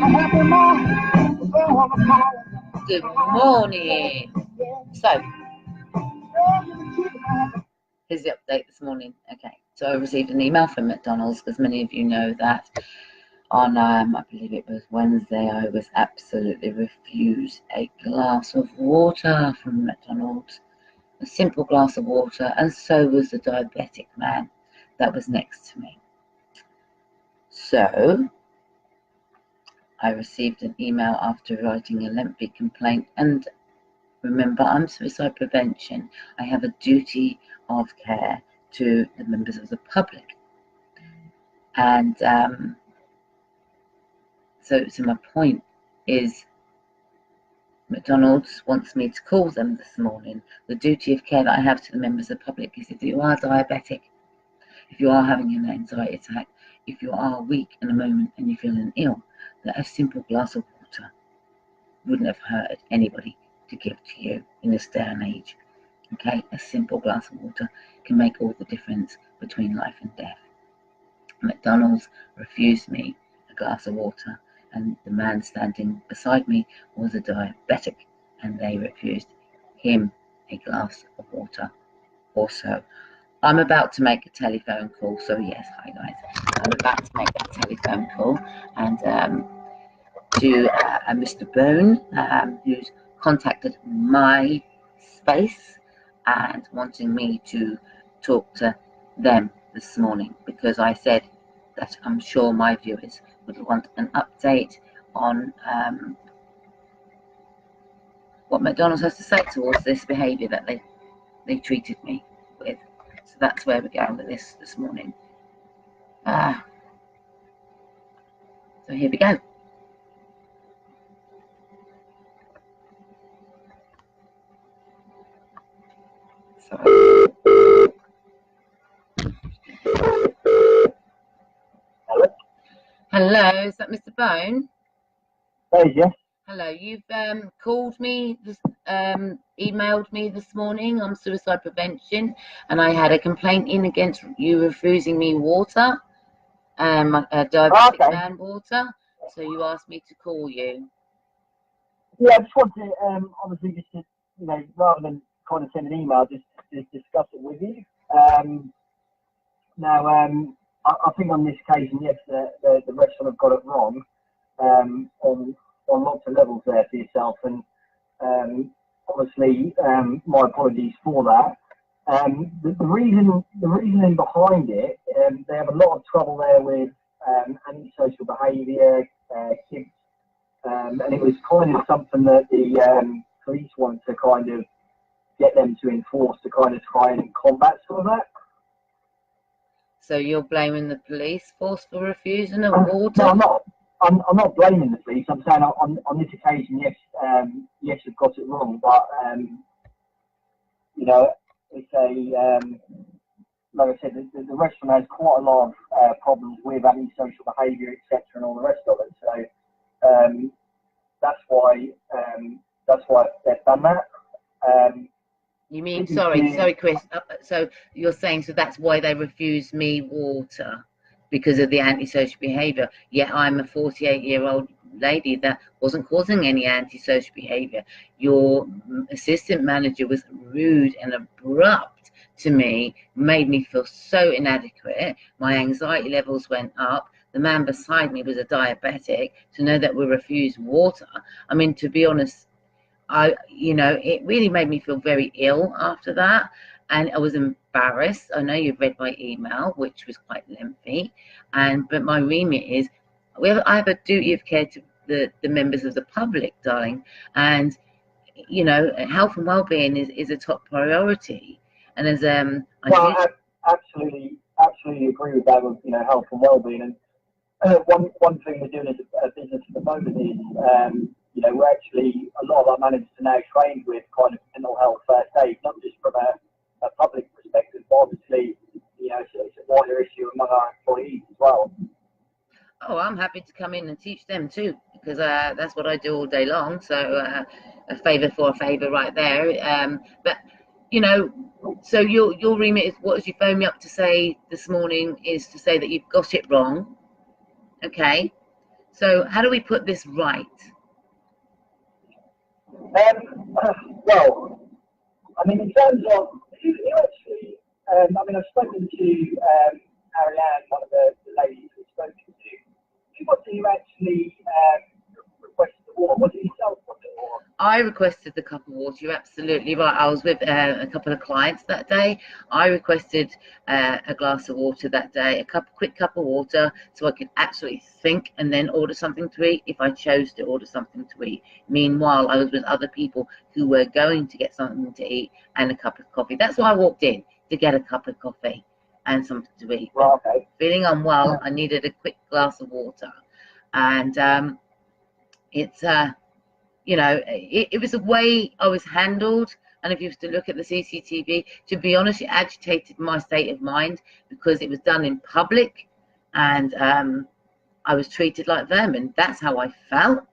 Good morning. So, here's the update this morning. Okay, so I received an email from McDonald's, because many of you know that on, I believe it was Wednesday, I was absolutely refused a glass of water from McDonald's, a simple glass of water, and so was the diabetic man that was next to me. So, I received an email after writing a lengthy complaint, and remember, I'm suicide prevention. I have a duty of care to the members of the public. And so my point is, McDonald's wants me to call them this morning. The duty of care that I have to the members of the public is, if you are diabetic, if you are having an anxiety attack, if you are weak in a moment and you're feeling ill, that a simple glass of water wouldn't have hurt anybody to give to you in this day and age. Okay, a simple glass of water can make all the difference between life and death. McDonald's refused me a glass of water, and the man standing beside me was a diabetic, and they refused him a glass of water also. I'm about to make a telephone call, so yes, hi guys. I'm about to make a telephone call, and to Mr. Bone, who's contacted my space and wanting me to talk to them this morning, because I said that I'm sure my viewers would want an update on what McDonald's has to say towards this behaviour that they treated me with. So that's where we're going with this morning. So here we go. Hello, is that Mr. Bone? Yes. Hello, you've called me, emailed me this morning on suicide prevention, and I had a complaint in against you refusing me water, a diabetic man water, so you asked me to call you. Yeah, I just want to, obviously, just to, rather than kind of send an email, just to discuss it with you. Now, I think on this occasion, yes, the restaurant have got it wrong on lots of levels there for yourself, and obviously, my apologies for that. The reasoning behind it, they have a lot of trouble there with antisocial behaviour, kids, and it was kind of something that the police want to kind of get them to enforce, to kind of try and combat some of that. So you're blaming the police force for refusing of water? No, I'm not. I'm not blaming the police. I'm saying on this occasion, yes, yes, you've got it wrong, but it's a like I said, the restaurant has quite a lot of problems with antisocial behaviour, etc., and all the rest of it. So that's why they've done that. You mean, sorry, Chris. So you're saying, so that's why they refused me water, because of the antisocial behaviour. Yet I'm a 48-year-old lady that wasn't causing any antisocial behaviour. Your assistant manager was rude and abrupt to me, made me feel so inadequate. My anxiety levels went up. The man beside me was a diabetic. To know that we refused water, I mean, to be honest, it really made me feel very ill after that, and I was embarrassed. I know you've read my email, which was quite lengthy, but my remit is, I have a duty of care to the members of the public, darling, and health and well-being is a top priority. And as I absolutely agree with that, with health and well-being. And one thing we're doing as a business at the moment is we're actually, a lot of our managers are now trained with kind of mental health first aid, not just from a public perspective, but obviously it's a wider issue among our employees as well. Oh, I'm happy to come in and teach them too, because that's what I do all day long. So a favour for a favour right there. But so your remit is, what did you phone me up to say this morning, is to say that you've got it wrong. Okay, So how do we put this right? Well, I mean, in terms of who actually, I mean, I've spoken to Ariane, one of the ladies we've spoken to. Who was it who actually requested the water? Was it yourself? Was it, or? I requested the cup of water. You're absolutely right. I was with a couple of clients that day. I requested a glass of water that day, quick cup of water, so I could actually think and then order something to eat if I chose to order something to eat. Meanwhile, I was with other people who were going to get something to eat and a cup of coffee. That's why I walked in, to get a cup of coffee and something to eat. Right, okay. Feeling unwell, I needed a quick glass of water, and it's you know, it was the way I was handled. And if you was to look at the CCTV, to be honest, it agitated my state of mind because it was done in public, and I was treated like vermin. That's how I felt.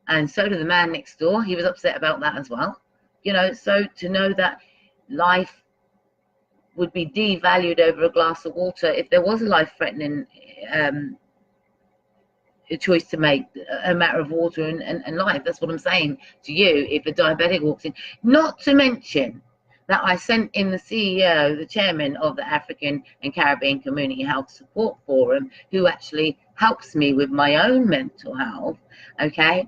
And so did the man next door. He was upset about that as well. You know, so to know that life would be devalued over a glass of water, if there was a life-threatening a choice to make, a matter of water and life. That's what I'm saying to you. If a diabetic walks in, not to mention that I sent in the CEO, the chairman of the African and Caribbean Community Health Support Forum, who actually helps me with my own mental health. Okay.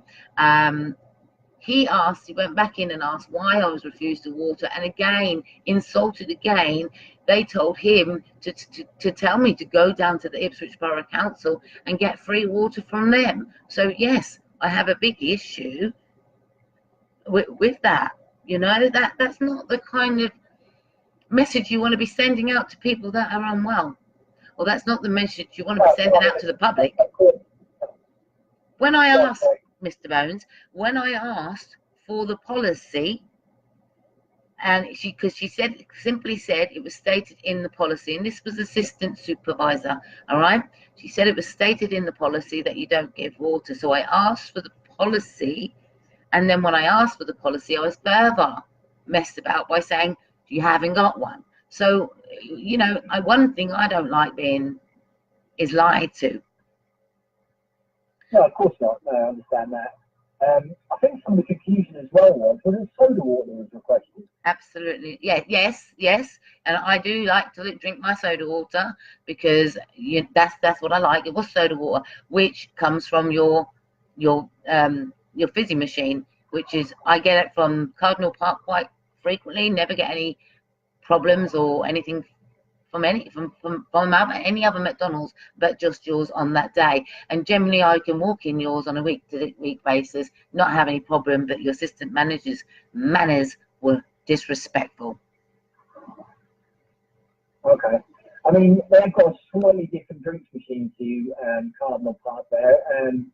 He went back in and asked why I was refused the water, and again, insulted again. They told him to tell me to go down to the Ipswich Borough Council and get free water from them. So yes, I have a big issue with that. You know, that's not the kind of message you want to be sending out to people that are unwell, or that's not the message you want to be sending out to the public. When I asked Mr. Bones, when I asked for the policy, and because she simply said it was stated in the policy, and this was assistant supervisor, all right? She said it was stated in the policy that you don't give water. So I asked for the policy, and then when I asked for the policy, I was further messed about by saying you haven't got one. So, you know, one thing I don't like being is lied to. No, of course not. No, I understand that. I think some of the confusion as well was it soda water was requested? Absolutely, yes, and I do like to drink my soda water because that's what I like. It was soda water, which comes from your fizzy machine, which is I get it from Cardinal Park quite frequently. Never get any problems or anything from any other McDonald's, but just yours on that day. And generally I can walk in yours on a week-to-week basis, not have any problem, but your assistant manager's manners were disrespectful. Okay. I mean, they've got a slightly different drinks machine to Cardinal Park there, and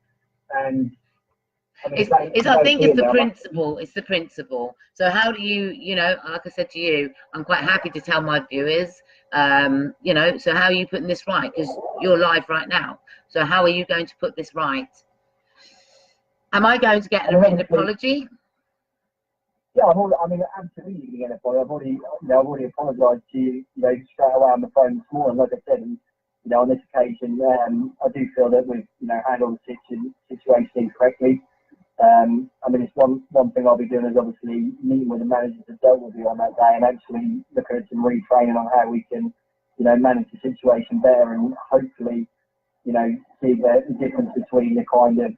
I mean, I think it's the principle. It's the principle. So how do you know, like I said to you, I'm quite happy to tell my viewers, you know, so how are you putting this right? Because you're live right now. So how are you going to put this right? Am I going to get a written apology? Yeah, I mean, absolutely going to get an apology. I've already apologised to you, straight away on the phone this morning. Like I said, and, on this occasion, I do feel that we've, handled the situation incorrectly. I mean, it's one thing I'll be doing is obviously meeting with the managers that dealt with you on that day and actually looking at some retraining on how we can, manage the situation better and hopefully, see the difference between the kind of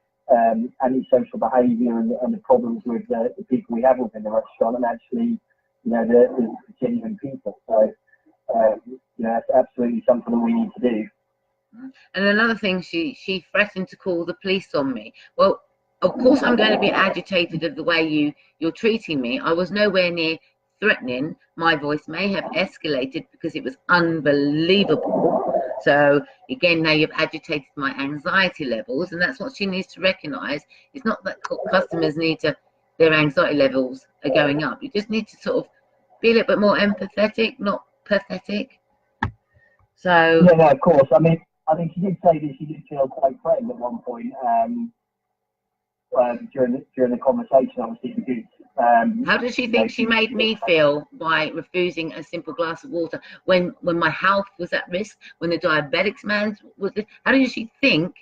antisocial behaviour and the problems with the people we have within the restaurant and actually, the genuine people. So, that's absolutely something that we need to do. And another thing, she threatened to call the police on me. Well, of course I'm going to be agitated of the way you're treating me. I was nowhere near threatening. My voice may have escalated because it was unbelievable. So again, now you've agitated my anxiety levels, and that's what she needs to recognise. It's not that customers their anxiety levels are going up. You just need to sort of be a little bit more empathetic, not pathetic. So yeah, no, of course. I mean, I think she did say that she did feel quite threatened at one point. During the conversation, obviously, because how does she think she made me feel by refusing a simple glass of water when my health was at risk, when the diabetics man was? How does she think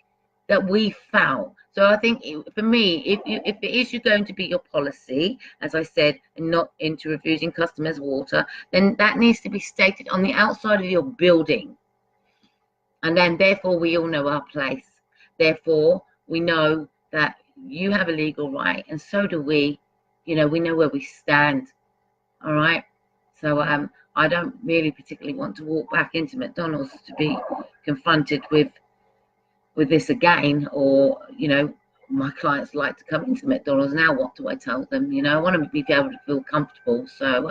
that we found. So I think for me, if it is you're going to be your policy, as I said, and not into refusing customers water, then that needs to be stated on the outside of your building. And then therefore we all know our place. Therefore we know that you have a legal right, and so do we. You know, we know where we stand. All right. So I don't really particularly want to walk back into McDonald's to be confronted with this again, or my clients like to come into McDonald's. Now what do I tell them? I want to be able to feel comfortable. So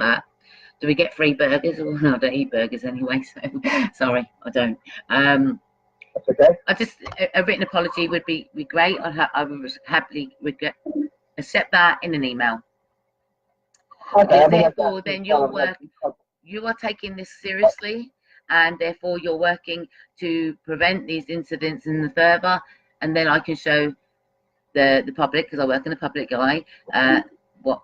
do we get free burgers? Well, no, I don't eat burgers anyway, so sorry, I don't. That's okay. I just a written apology would be great. I would happily accept that in an email. Okay, therefore then you are taking this seriously, and therefore you're working to prevent these incidents in the further, and then I can show the public, because I work in the public eye, what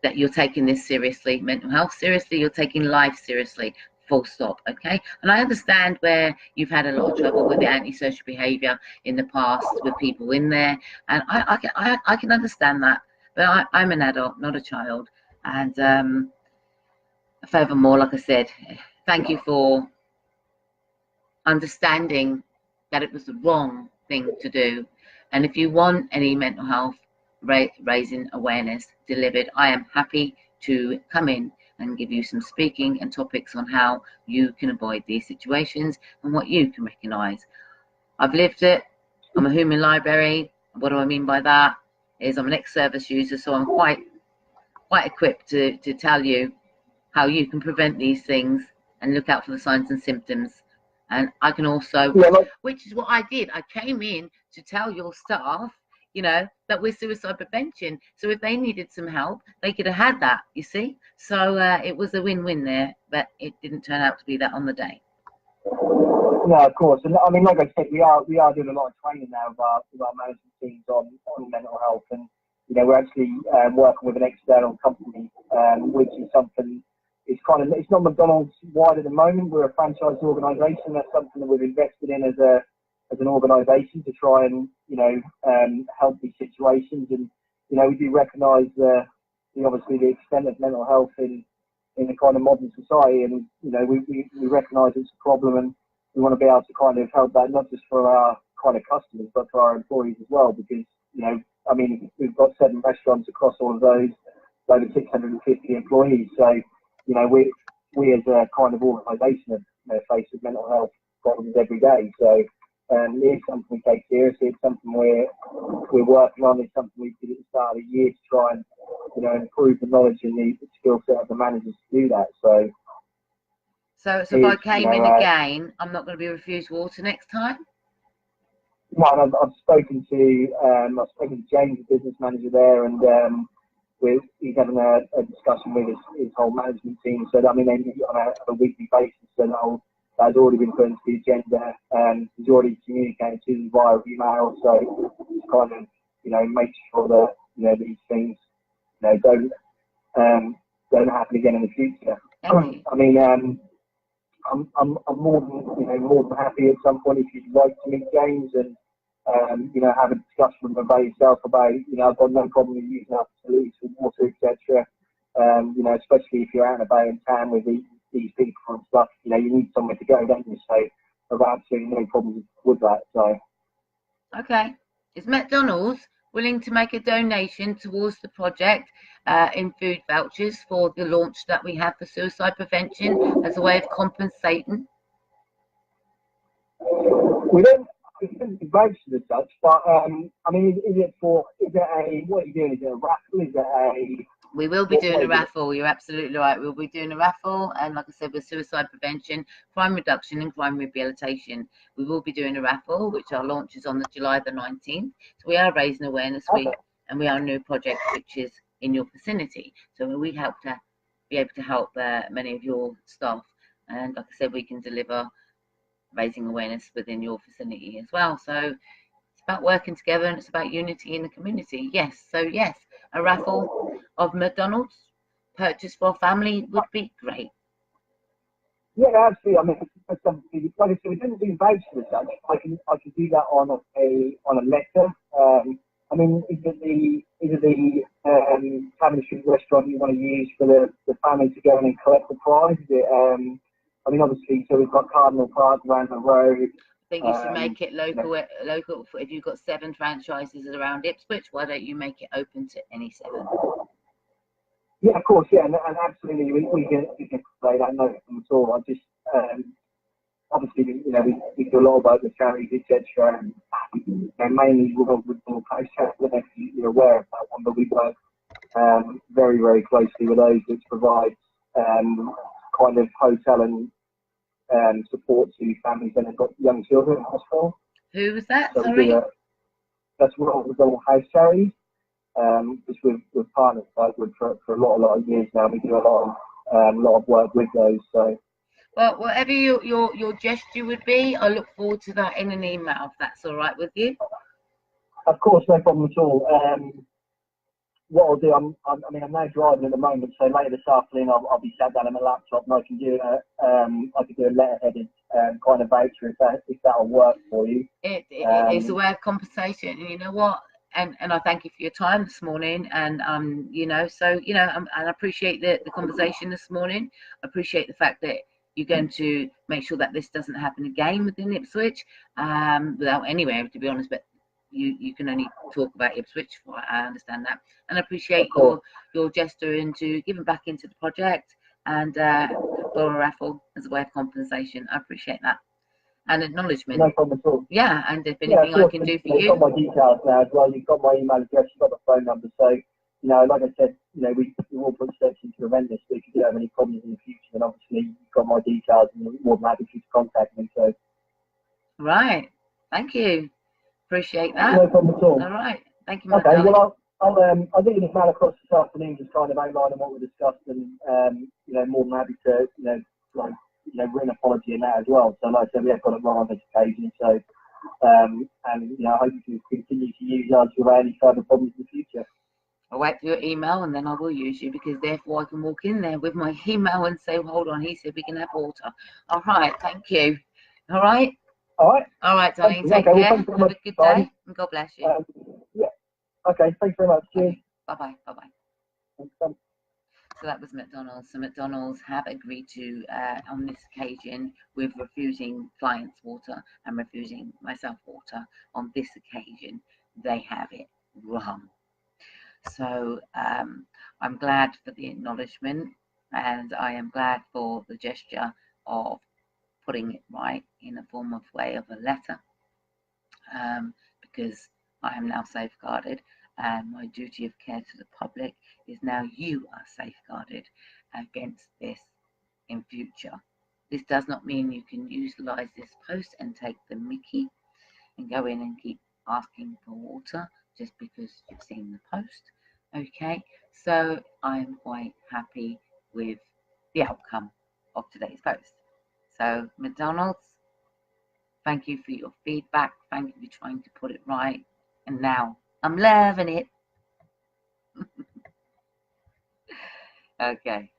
that you're taking this seriously, mental health seriously, you're taking life seriously, full stop. Okay. And I understand where you've had a lot of trouble with the antisocial behavior in the past with people in there, and I can understand that, but I'm an adult, not a child. And furthermore, like I said, thank you for understanding that it was the wrong thing to do. And if you want any mental health raising awareness delivered, I am happy to come in and give you some speaking and topics on how you can avoid these situations and what you can recognize. I've lived it. I'm a human library. What do I mean by that? Is I'm an ex-service user, so I'm quite equipped to tell you how you can prevent these things and look out for the signs and symptoms. And I can also, which is what I did. I came in to tell your staff, that we're suicide prevention. So if they needed some help, they could have had that, you see. So it was a win-win there, but it didn't turn out to be that on the day. No, of course. And I mean, like I said, we are doing a lot of training now with our management teams on mental health. And, we're actually working with an external company, which is something, it's not McDonald's wide at the moment. We're a franchise organisation. That's something that we've invested in as an organisation to try and, help these situations. And, we do recognise obviously the extent of mental health in the kind of modern society. And, we recognise it's a problem, and we want to be able to kind of help that, not just for our kind of customers, but for our employees as well. Because, I mean, we've got 7 restaurants across all of those, over 650 employees. So, we as a kind of organisation are faced with mental health problems every day. So it is something we take seriously. It's something we're working on. It's something we did at the start of the year to try and improve the knowledge and the skill set of the managers to do that. So if I came in again, I'm not going to be refused water next time? No, and I've spoken to James, the business manager there, and he's having a discussion with his whole management team. So I mean, they meet on a weekly basis. So that's already been put into the agenda. He's already communicated to them via email. So it's kind of make sure that these things don't happen again in the future. I mean, I'm more than happy at some point if you'd like to meet James and have a discussion with him about yourself about I've got no problem with using our facilities for water, etc. Especially if you're out and about in town with these people and stuff, you need somewhere to go, don't you? So I've absolutely no problems with that. So okay, is McDonald's willing to make a donation towards the project in food vouchers for the launch that we have for suicide prevention as a way of compensating? We don't vouchers as such, but I mean, what are you doing? Is it a raffle? Is it we will be doing a raffle. You're absolutely right. We'll be doing a raffle, and like I said, with suicide prevention, crime reduction, and crime rehabilitation, we will be doing a raffle, which our launch is on July the 19th. So we are raising awareness week, and we are a new project which is in your vicinity. So we hope to be able to help many of your staff, and like I said, we can deliver raising awareness within your vicinity as well. So it's about working together, and it's about unity in the community. Yes, so yes, a raffle of McDonald's purchase for family would be great. Yeah, absolutely. I mean, something, like I said, we didn't do vouchers as such. I can do that on a letter. I mean, is it the Cannon Street restaurant you want to use for the family to go in and collect the prize? Is it, I mean, obviously, so we've got Cardinal Park around the road. I think you should make it local. Local. If you've got 7 franchises around Ipswich, why don't you make it open to any 7? Yeah, of course, yeah, and absolutely, we can play that note from at all. I just obviously, we do a lot about the charities, etc. And mainly World Football Post. I don't know if you're aware of that one, but we work very, very closely with those which provide kind of hotel and support to families that have got young children in hospital. Who was that? So Sorry. That's World Football House charities. Which we've partnered with for a lot of years now. We do a lot of work with those. So, well, whatever your gesture would be, I look forward to that in an email. If that's all right with you. Of course, no problem at all. What I'll do, I'm now driving at the moment, so later this afternoon I'll be sat down on my laptop and I can do a letter-headed kind of voucher if that'll work for you. It's a way of compensation, and you know what? And I thank you for your time this morning, and and I appreciate the conversation this morning. I appreciate the fact that you're going to make sure that this doesn't happen again within Ipswich, without anywhere, to be honest. But you can only talk about Ipswich. I understand that, and I appreciate your gesture into giving back into the project and for a raffle as a way of compensation. I appreciate that. And acknowledgement. No problem at all. Yeah, and if anything I can do for you. You've got my details now as well. You've got my email address. You've got the phone number. So, like I said, we will put steps in to prevent this. But if you do have any problems in the future, then obviously you've got my details and you're more than happy to contact me. So. Right. Thank you. Appreciate that. No problem at all. All right. Thank you, Okay. Well, I'll get you this mail across this afternoon, just kind of outlining what we discussed, and more than happy to written apology in that as well. So like I said, we have got it wrong on this occasion. So and I hope you can continue to use us without any further problems in the future. I'll wait for your email and then I will use you, because therefore I can walk in there with my email and say, well, hold on, he said we can have water. All right, thank you. All right. All right. All right, darling. Take care. Have a good day and God bless you. Yeah. Okay. Thanks very much. Cheers. Okay. Bye-bye. Bye-bye. So that was McDonald's. So McDonald's have agreed to, on this occasion, with refusing clients water and refusing myself water. On this occasion, they have it wrong. So I'm glad for the acknowledgement, and I am glad for the gesture of putting it right in a form of way of a letter, because I am now safeguarded, and my duty of care to the public is now you are safeguarded against this in future. This does not mean you can utilise this post and take the mickey and go in and keep asking for water just because you've seen the post. Okay, so I'm quite happy with the outcome of today's post. So McDonald's, thank you for your feedback. Thank you for trying to put it right. And now I'm loving it. Okay.